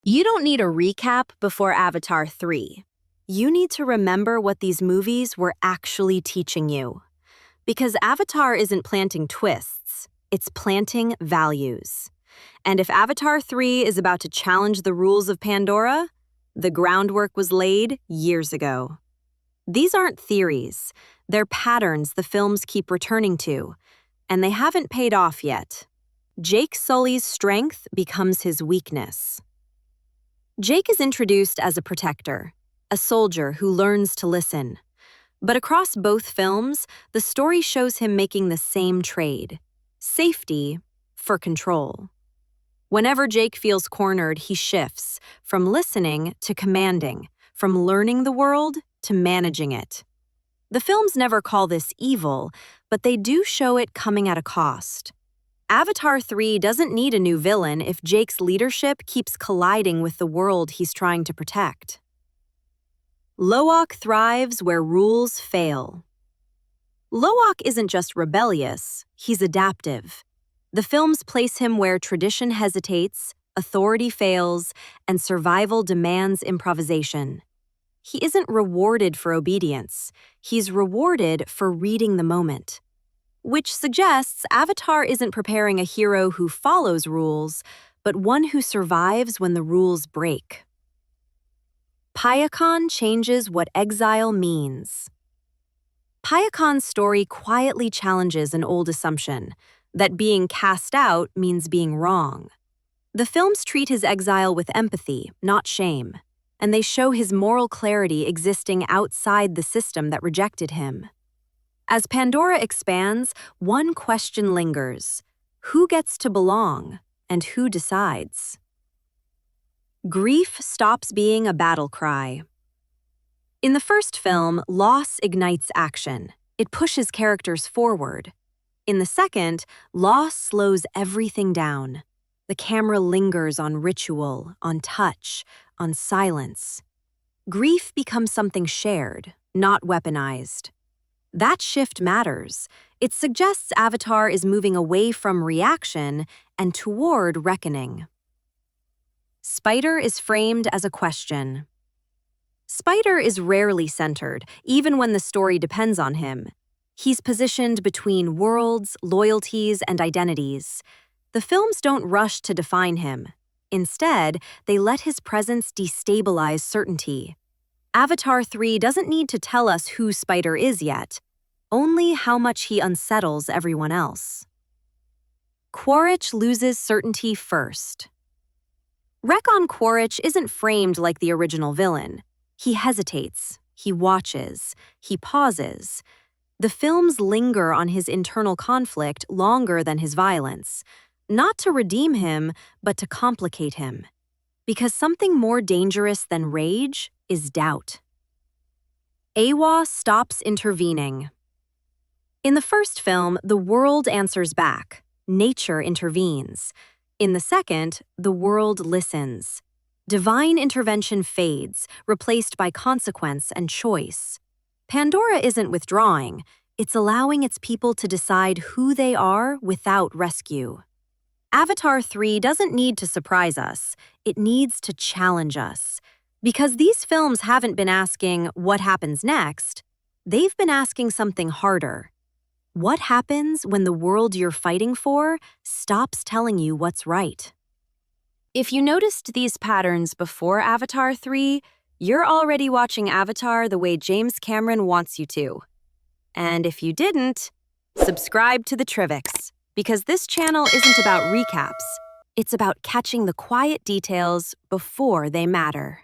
You don't need a recap before Avatar 3. You need to remember what these movies were actually teaching you. Because Avatar isn't planting twists, it's planting values. And if Avatar 3 is about to challenge the rules of Pandora, the groundwork was laid years ago. These aren't theories, they're patterns the films keep returning to, and they haven't paid off yet. Jake Sully's strength becomes his weakness. Jake is introduced as a protector, a soldier who learns to listen. But across both films, the story shows him making the same trade: safety for control. Whenever Jake feels cornered, he shifts from listening to commanding, from learning the world to managing it. The films never call this evil, but they do show it coming at a cost. Avatar 3 doesn't need a new villain if Jake's leadership keeps colliding with the world he's trying to protect. Lo'ak thrives where rules fail. Lo'ak isn't just rebellious, he's adaptive. The films place him where tradition hesitates, authority fails, and survival demands improvisation. He isn't rewarded for obedience, he's rewarded for reading the moment. Which suggests Avatar isn't preparing a hero who follows rules, but one who survives when the rules break. Payakan changes what exile means. Payakan's story quietly challenges an old assumption that being cast out means being wrong. The films treat his exile with empathy, not shame, and they show his moral clarity existing outside the system that rejected him. As Pandora expands, one question lingers: who gets to belong, and who decides? Grief stops being a battle cry. In the first film, loss ignites action. It pushes characters forward. In the second, loss slows everything down. The camera lingers on ritual, on touch, on silence. Grief becomes something shared, not weaponized. That shift matters. It suggests Avatar is moving away from reaction and toward reckoning. Spider is framed as a question. Spider is rarely centered, even when the story depends on him. He's positioned between worlds, loyalties, and identities. The films don't rush to define him. Instead, they let his presence destabilize certainty. Avatar 3 doesn't need to tell us who Spider is yet, only how much he unsettles everyone else. Quaritch loses certainty first. Rekon Quaritch isn't framed like the original villain. He hesitates, he watches, he pauses. The films linger on his internal conflict longer than his violence, not to redeem him, but to complicate him. Because something more dangerous than rage is doubt. Eywa stops intervening. In the first film, the world answers back. Nature intervenes. In the second, the world listens. Divine intervention fades, replaced by consequence and choice. Pandora isn't withdrawing. It's allowing its people to decide who they are without rescue. Avatar 3 doesn't need to surprise us. It needs to challenge us. Because these films haven't been asking, what happens next? They've been asking something harder. What happens when the world you're fighting for stops telling you what's right? If you noticed these patterns before Avatar 3, you're already watching Avatar the way James Cameron wants you to. And if you didn't, subscribe to the Trivix, because this channel isn't about recaps. It's about catching the quiet details before they matter.